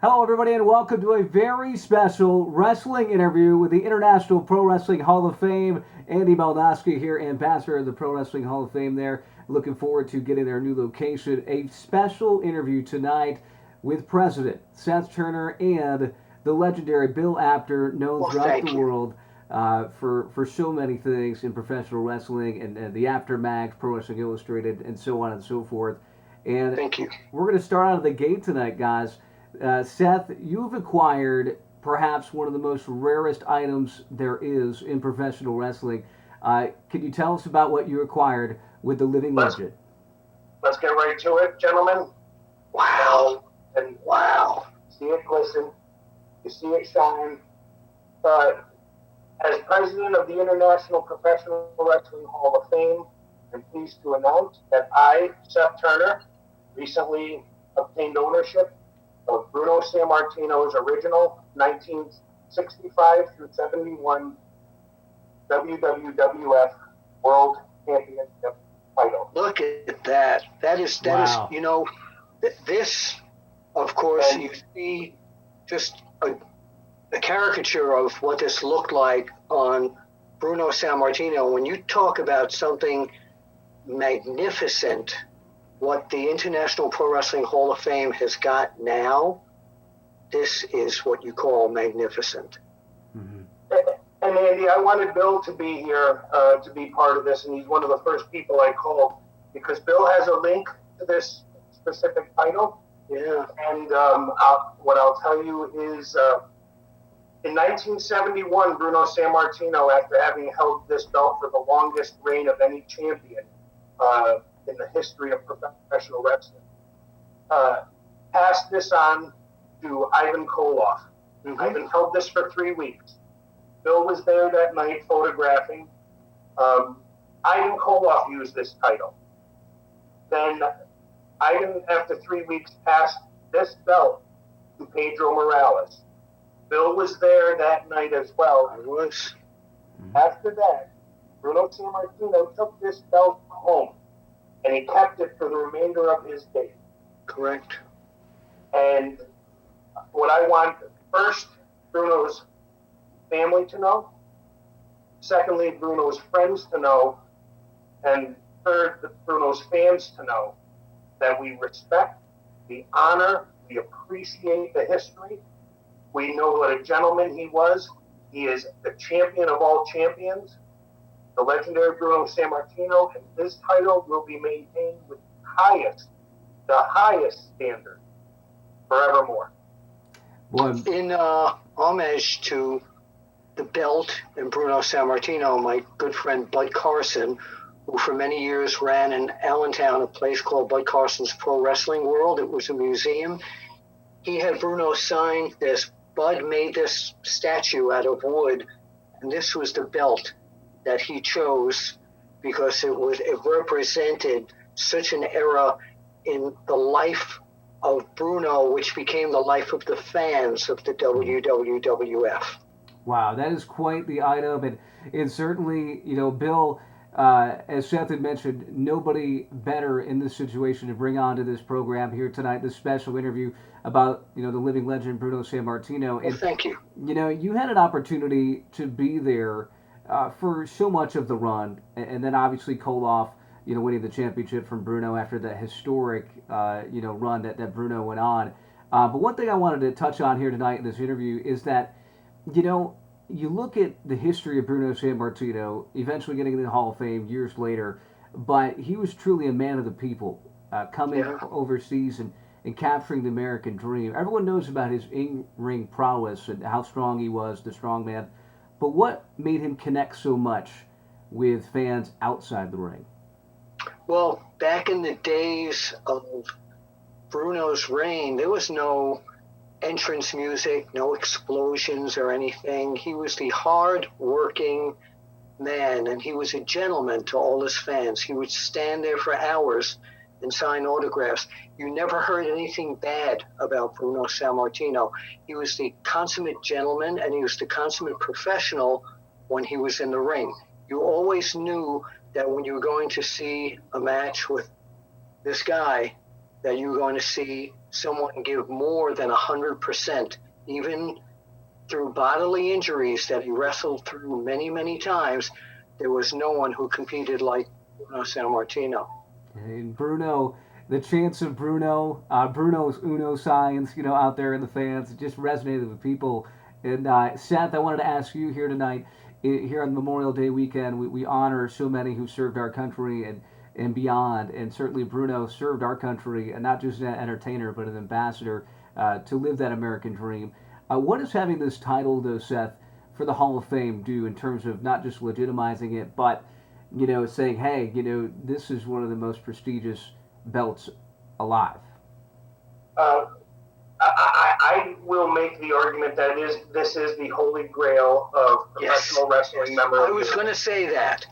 Hello, everybody, and welcome to a very special wrestling interview with the International Pro Wrestling Hall of Fame. Andy Malnoske here, ambassador of the Pro Wrestling Hall of Fame there. Looking forward to getting their new location. A special interview tonight with President Seth Turner and the legendary Bill Apter, known throughout the world for so many things in professional wrestling and the Apter Mag, Pro Wrestling Illustrated, and so on and so forth. And thank you. We're going to start out of the gate tonight, guys. Seth, you've acquired perhaps one of the most rarest items there is in professional wrestling. Can you tell us about what you acquired with the living legend? Let's get right to it, gentlemen. Wow. And wow. See it glisten. You see it shine. As president of the International Professional Wrestling Hall of Fame, I'm pleased to announce that I, Seth Turner, recently obtained ownership of Bruno Sammartino's original 1965 through 71 WWF World Championship title. Look at that. That is, wow. You know, this, of course, you see just a caricature of what this looked like on Bruno Sammartino. When you talk about something magnificent, what the International Pro Wrestling Hall of Fame has got now, this is what you call magnificent. Mm-hmm. And Andy, I wanted Bill to be here to be part of this, and he's one of the first people I called because Bill has a link to this specific title. Yeah. And what I'll tell you is in 1971, Bruno Sammartino, after having held this belt for the longest reign of any champion in the history of professional wrestling, passed this on to Ivan Koloff. Mm-hmm. Ivan held this for 3 weeks. Bill was there that night photographing. Ivan Koloff used this title. Then Ivan, after 3 weeks, passed this belt to Pedro Morales. Bill was there that night as well. I was. After that, Bruno Sammartino took this belt home, and he kept it for the remainder of his days. Correct. And what I want, first, Bruno's family to know. Secondly, Bruno's friends to know. And third, Bruno's fans to know that we respect, we honor, we appreciate the history. We know what a gentleman he was. He is the champion of all champions, the legendary Bruno Sammartino, and his title will be maintained with the highest standard forevermore. In homage to the belt and Bruno Sammartino, my good friend Bud Carson, who for many years ran in Allentown a place called Bud Carson's Pro Wrestling World. It was a museum. He had Bruno sign this. Bud made this statue out of wood, and this was the belt that he chose because it represented such an era in the life of Bruno, which became the life of the fans of the WWF. Wow, that is quite the item, and certainly, Bill, as Seth had mentioned, nobody better in this situation to bring onto this program here tonight, this special interview about, the living legend Bruno Sammartino. And thank you. You had an opportunity to be there for so much of the run, and then obviously Koloff, winning the championship from Bruno after that historic, run that Bruno went on. But one thing I wanted to touch on here tonight in this interview is that, you look at the history of Bruno Sammartino, eventually getting in the Hall of Fame years later, but he was truly a man of the people, coming overseas and capturing the American dream. Everyone knows about his in-ring prowess and how strong he was, the strong man. But what made him connect so much with fans outside the ring? Well, back in the days of Bruno's reign, there was no entrance music, no explosions or anything. He was the hard-working man, and he was a gentleman to all his fans. He would stand there for hours and sign autographs. You never heard anything bad about Bruno Sammartino. He was the consummate gentleman, and he was the consummate professional when he was in the ring. You always knew that when you were going to see a match with this guy, that you're going to see someone give more than 100%, even through bodily injuries that he wrestled through many, many times. There was no one who competed like Bruno Sammartino. And Bruno, the chants of Bruno, Bruno's Uno signs, out there in the fans, it just resonated with people. And Seth, I wanted to ask you here tonight, here on Memorial Day weekend, we honor so many who served our country and beyond. And certainly Bruno served our country, and not just an entertainer, but an ambassador to live that American dream. What does having this title, though, Seth, for the Hall of Fame do in terms of not just legitimizing it, but saying, hey, this is one of the most prestigious belts alive? I will make the argument that this is the holy grail of professional wrestling memorabilia. I was going to say that.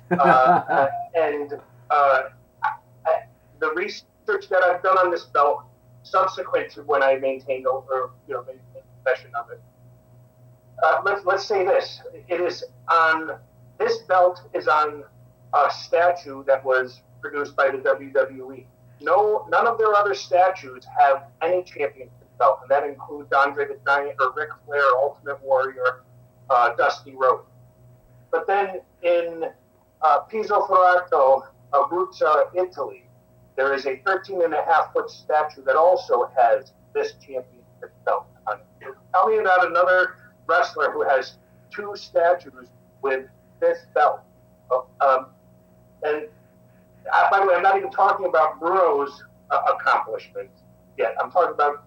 The research that I've done on this belt, subsequent to when I maintained made possession of it. Let's say this: this belt is on a statue that was produced by the WWE. None of their other statues have any championship belt, and that includes Andre the Giant or Ric Flair, Ultimate Warrior, Dusty Rhodes. But then in Piso Ferrato, Abruzzo, Italy, there is a 13.5-foot statue that also has this championship belt on it. Tell me about another wrestler who has two statues with this belt. By the way, I'm not even talking about Bruno's accomplishments yet. I'm talking about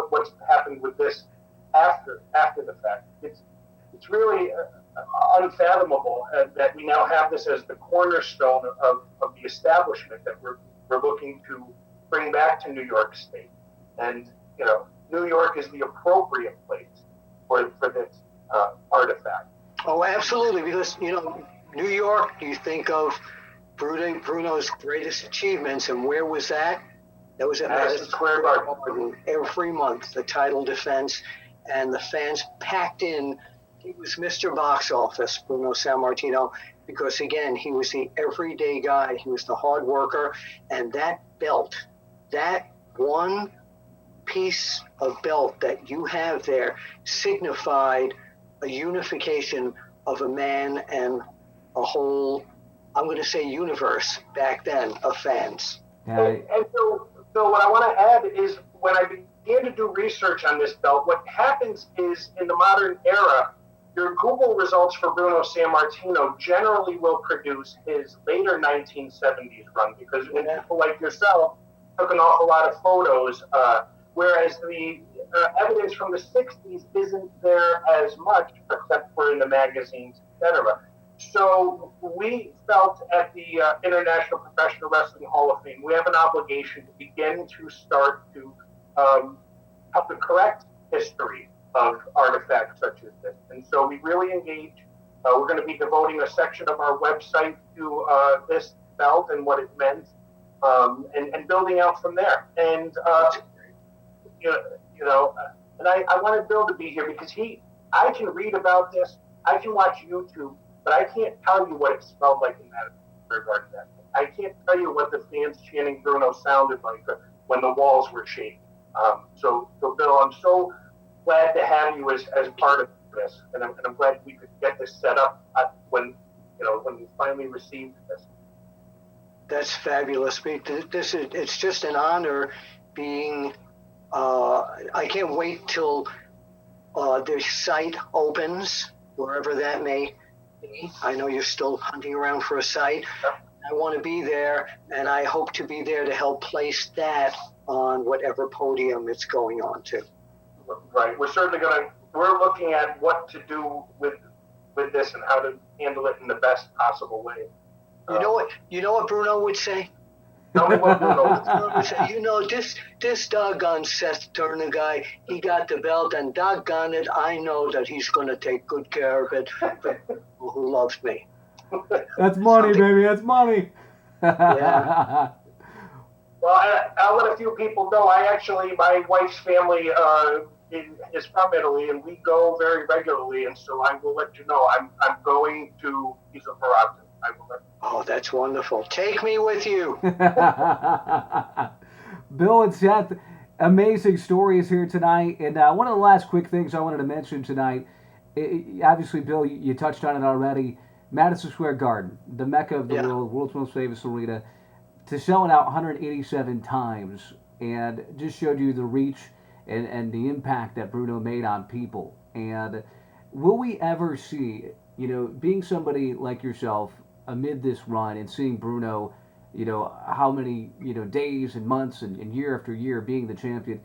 what's happened with this after the fact. It's really unfathomable that we now have this as the cornerstone of the establishment that we're looking to bring back to New York State. And New York is the appropriate place for this artifact. Oh, absolutely, because New York, you think of Bruno's greatest achievements, and where was that? That was at Madison Square Garden. Every month, the title defense, and the fans packed in. He was Mr. Box Office, Bruno Sammartino, because again, he was the everyday guy. He was the hard worker, and that belt, that one piece of belt that you have there, signified a unification of a man and a whole, I'm going to say, universe back then of fans. And so what I want to add is, when I began to do research on this belt, what happens is, in the modern era, your Google results for Bruno Sammartino generally will produce his later 1970s run, because people like yourself took an awful lot of photos, whereas the evidence from the 60s isn't there as much, except for in the magazines, etc. So we felt at the International Professional Wrestling Hall of Fame, we have an obligation to begin to start to help to correct history of artifacts such as this. And so we really engage. We're going to be devoting a section of our website to this belt and what it meant, and building out from there. And and I wanted Bill to be here because I can read about this, I can watch YouTube, but I can't tell you what it smelled like in that regard to that. I can't tell you what the fans chanting Bruno sounded like when the walls were shaking. So Bill, I'm so glad to have you as part of this, and I'm glad we could get this set up when we finally received this. That's fabulous. It's just an honor being. I can't wait till the site opens, wherever that may be. I know you're still hunting around for a site. I want to be there, and I hope to be there to help place that on whatever podium it's going on to. Right. We're certainly we're looking at what to do with this and how to handle it in the best possible way. You know what Bruno would say? Tell me what Bruno would say. This doggone Seth Turner guy, he got the belt, and doggone it, I know that he's going to take good care of it. But who loves me? That's money, baby. That's money. Yeah. Well, I'll let a few people know. My wife's family is from Italy, and we go very regularly, and so I will let you know. I'm going to Piso Ferrato. Oh, that's wonderful. Take me with you. Bill and Seth, amazing stories here tonight. And one of the last quick things I wanted to mention tonight, obviously, Bill, you touched on it already. Madison Square Garden, the mecca of the world's most famous arena, to sell it out 187 times, and just showed you the reach and the impact that Bruno made on people. And will we ever see, being somebody like yourself amid this run and seeing Bruno, how many, days and months and year after year being the champion,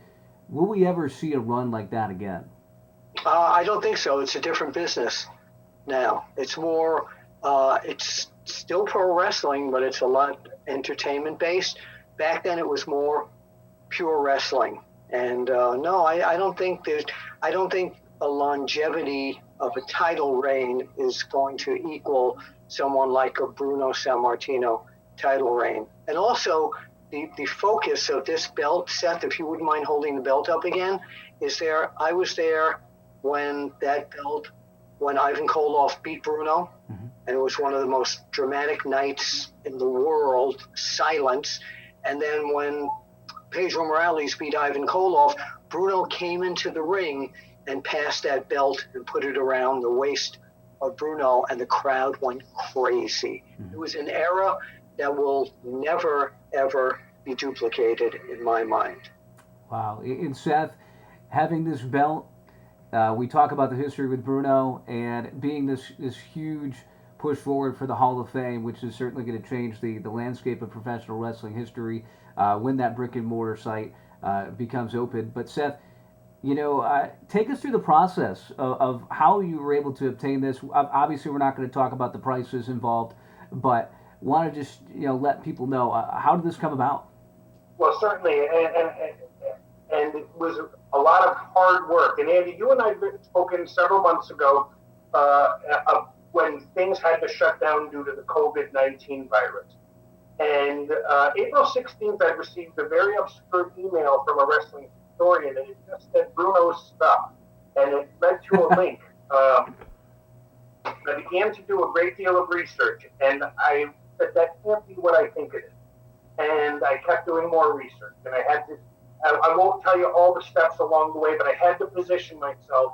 will we ever see a run like that again? I don't think so. It's a different business now. It's more, it's still pro wrestling, but it's a lot entertainment based. Back then it was more pure wrestling. And no, I don't think a longevity of a title reign is going to equal someone like a Bruno Sammartino title reign. And also the focus of this belt, Seth, if you wouldn't mind holding the belt up again, I was there when Ivan Koloff beat Bruno, and it was one of the most dramatic nights in the world, silence. And then when Pedro Morales beat Ivan Koloff, Bruno came into the ring and passed that belt and put it around the waist of Bruno, and the crowd went crazy. It was an era that will never, ever be duplicated in my mind. Wow. And Seth, having this belt, we talk about the history with Bruno and being this huge push forward for the Hall of Fame, which is certainly going to change the landscape of professional wrestling history when that brick and mortar site becomes open. But Seth, take us through the process of how you were able to obtain this. Obviously, we're not going to talk about the prices involved, but want to just let people know how did this come about? Well, certainly, and it was a lot of hard work. And Andy, you and I have spoken several months ago when things had to shut down due to the COVID-19 virus. And April 16th, I received a very obscure email from a wrestling historian, and it just said Bruno's stuff. And it led to a link. I began to do a great deal of research, and I said, that can't be what I think it is. And I kept doing more research, and I won't tell you all the steps along the way, but I had to position myself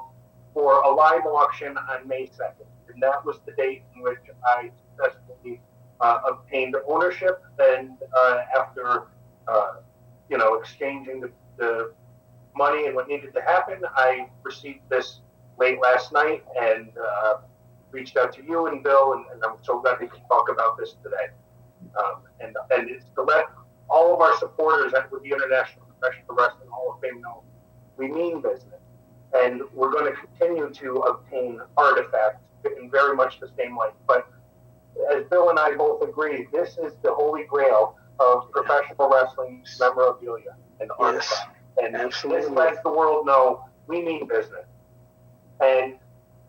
for a live auction on May 2nd. And that was the date in which I successfully obtained ownership. And after, exchanging the money and what needed to happen, I received this late last night and reached out to you and Bill, and I'm so glad we can talk about this today. And it's to let all of our supporters with the International Professional Wrestling Hall of Fame know we mean business. And we're going to continue to obtain artifacts in very much the same light. But as Bill and I both agree, this is the holy grail of professional wrestling memorabilia and artifacts. And this lets the world know we mean business. And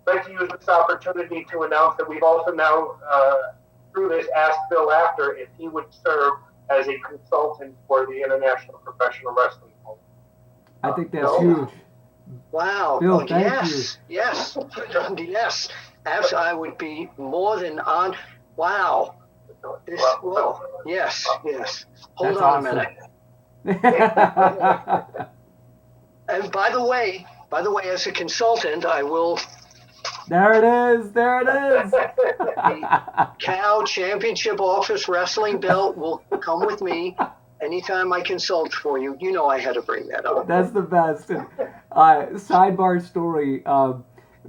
I'd like to use this opportunity to announce that we've also now, through this, asked Bill Apter if he would serve as a consultant for the International Professional Wrestling Hall. I think that's huge. Wow. Bill, thank you. Yes. Yes. I would be more than on. Wow. Yes. Hold that's on awesome. a minute. And by the way, as a consultant, I will. There it is. The Cal Championship Office Wrestling belt will come with me anytime I consult for you. You know I had to bring that up. That's the best. Sidebar story,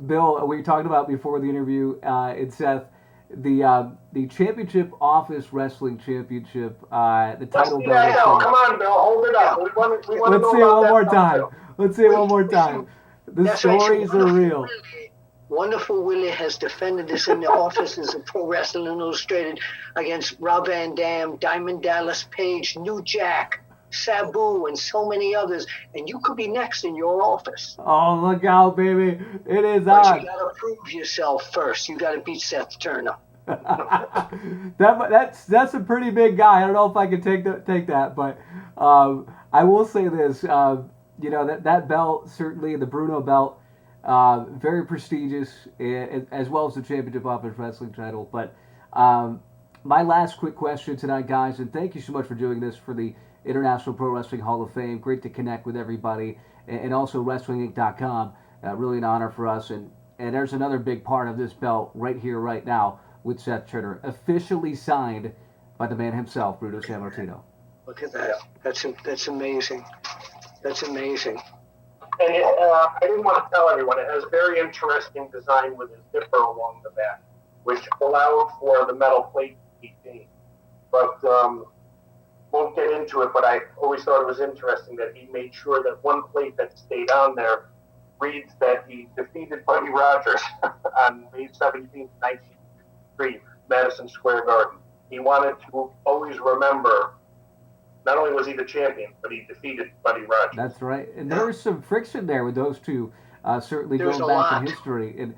Bill, we talked about before the interview, and Seth, the Championship Office Wrestling Championship, the title belt. Come on, Bill, hold it up. We want to Let's see it one more time. Let's see it one more time. The stories are real. Wonderful Willie has defended this in the offices of Pro Wrestling Illustrated against Rob Van Dam, Diamond Dallas Page, New Jack, Sabu, and so many others. And you could be next in your office. Oh, look out, baby. It is but on. You got to prove yourself first. You got to beat Seth Turner. That's a pretty big guy. I don't know if I can take that, but I will say this. That belt, certainly the Bruno belt, very prestigious, as well as the Championship Office Wrestling title. But my last quick question tonight, guys, and thank you so much for doing this for the International Pro Wrestling Hall of Fame. Great to connect with everybody. And also WrestlingInc.com. Really an honor for us. And there's another big part of this belt right here, right now, with Seth Turner. Officially signed by the man himself, Bruno Sammartino. Look at that. That's amazing. That's amazing. And I didn't want to tell everyone, it has a very interesting design with his zipper along the back, which allowed for the metal plate to be seen. But won't get into it, but I always thought it was interesting that he made sure that one plate that stayed on there reads that he defeated Buddy Rogers on May 17th, 1903, Madison Square Garden. He wanted to always remember, not only was he the champion, but he defeated Buddy Rogers. That's right. And there was some friction there with those two, certainly There's going a back lot. in history.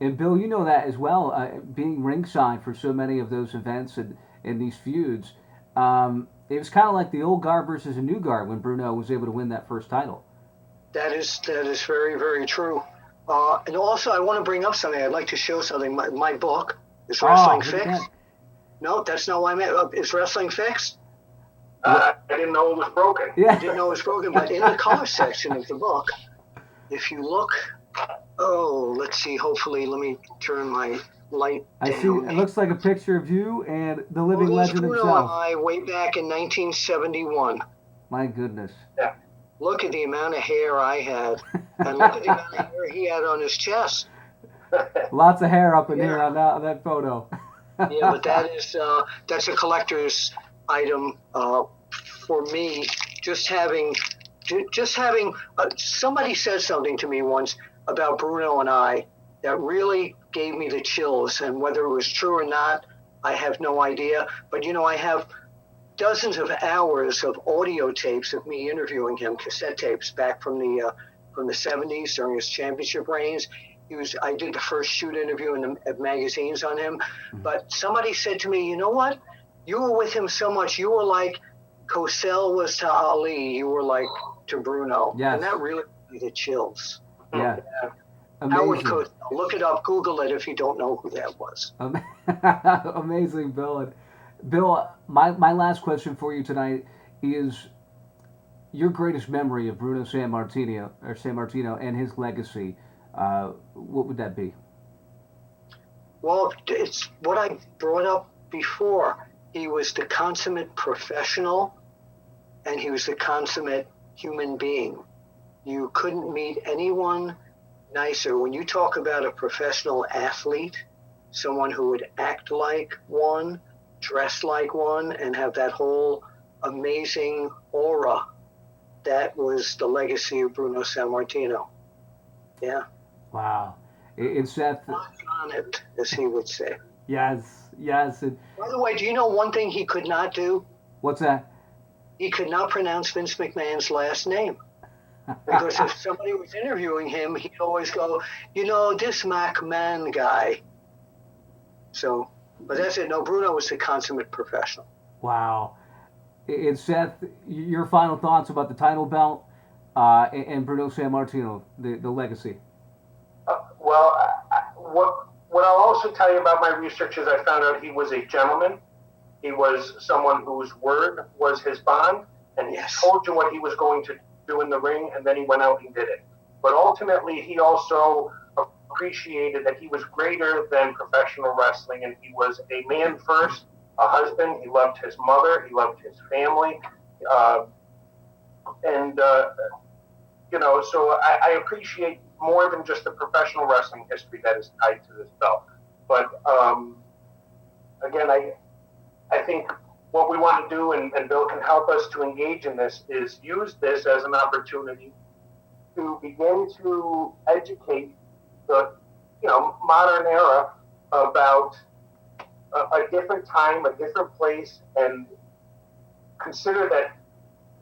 And Bill, you know that as well, being ringside for so many of those events and these feuds. It was kind of like the old guard versus a new guard when Bruno was able to win that first title. That is very, very true. And also, I want to bring up something. I'd like to show something. My book is Wrestling Fixed. No, that's not why I meant. Is Wrestling Fixed? I didn't know it was broken. Yeah. I didn't know it was broken, but in the color section of the book, if you look, let's see. Hopefully, let me turn my light down. I see. It looks like a picture of you and the living Bruno legend and himself. I way back in 1971. My goodness. Yeah. Look at the amount of hair I had, and look at the amount of hair he had on his chest. Lots of hair up in here on that photo. Yeah, but that's a collector's item for me. Just having somebody said something to me once about Bruno and I that really gave me the chills, and whether it was true or not, I have no idea. But I have dozens of hours of audio tapes of me interviewing him, cassette tapes back from the 70s during his championship reigns. I did the first shoot interview in the magazines on him. But somebody said to me, you know what? You were with him so much. You were like Cosell was to Ali. You were like to Bruno. Yes. And that really gave me the chills. Yeah. Howard Amazing. Cosell. Look it up. Google it if you don't know who that was. Amazing, Bill. And Bill, my last question for you tonight is your greatest memory of Bruno Sammartino and his legacy. What would that be? Well, it's what I brought up before. He was the consummate professional, and he was the consummate human being. You couldn't meet anyone nicer. When you talk about a professional athlete, someone who would act like one, dress like one, and have that whole amazing aura, that was the legacy of Bruno Sammartino. Yeah. Wow. And Seth. On it, as he would say. Yes. And by the way, do you know one thing he could not do? What's that? He could not pronounce Vince McMahon's last name. Because if somebody was interviewing him, he'd always go, this McMahon guy. So, but that's it. No, Bruno was the consummate professional. Wow. And Seth, your final thoughts about the title belt and Bruno Sammartino, the legacy? What I'll also tell you about my research is I found out he was a gentleman. He was someone whose word was his bond, and he told you what he was going to do in the ring, and then he went out and did it. But ultimately, he also appreciated that he was greater than professional wrestling, and he was a man first, a husband. He loved his mother. He loved his family. So I appreciate more than just the professional wrestling history that is tied to this belt. But again, I think what we want to do, and Bill can help us to engage in this, is use this as an opportunity to begin to educate the modern era about a different time, a different place, and consider that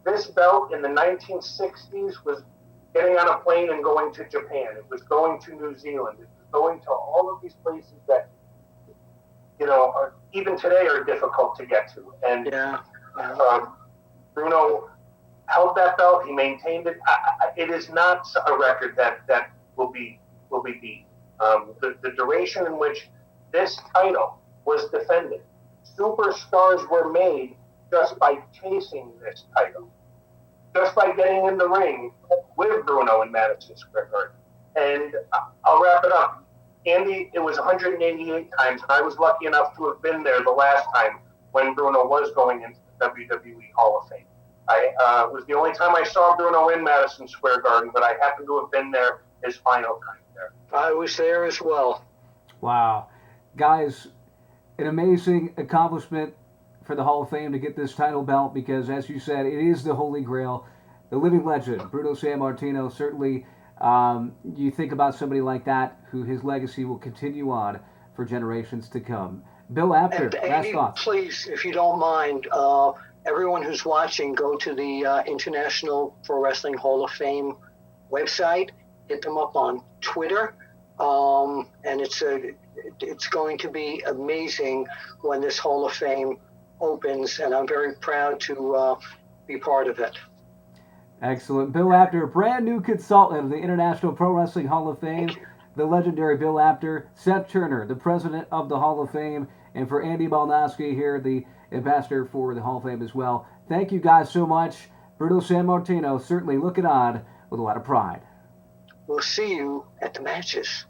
this belt in the 1960s was getting on a plane and going to Japan. It was going to New Zealand. It was going to all of these places that, even today are difficult to get to. And Bruno held that belt. He maintained it. It is not a record that will be beat. The duration in which this title was defended, superstars were made just by chasing this title, just by getting in the ring with Bruno in Madison Square Garden. And I'll wrap it up. Andy, it was 188 times, and I was lucky enough to have been there the last time when Bruno was going into the WWE Hall of Fame. It was the only time I saw Bruno in Madison Square Garden, but I happened to have been there his final time there. I was there as well. Wow. Guys, an amazing accomplishment for the Hall of Fame to get this title belt because, as you said, it is the Holy Grail. The living legend, Bruno Sammartino, certainly you think about somebody like that who his legacy will continue on for generations to come. Bill Apter, And last Andy, thoughts. please, if you don't mind, everyone who's watching, go to the International Pro Wrestling Hall of Fame website, hit them up on Twitter, and it's going to be amazing when this Hall of Fame opens, and I'm very proud to be part of it. Excellent. Bill Apter, brand new consultant of the International Pro Wrestling Hall of Fame. The legendary Bill Apter. Seth Turner, the president of the Hall of Fame. And for Andy Malnoske here, the ambassador for the Hall of Fame as well. Thank you guys so much. Bruno Sammartino certainly looking on with a lot of pride. We'll see you at the matches.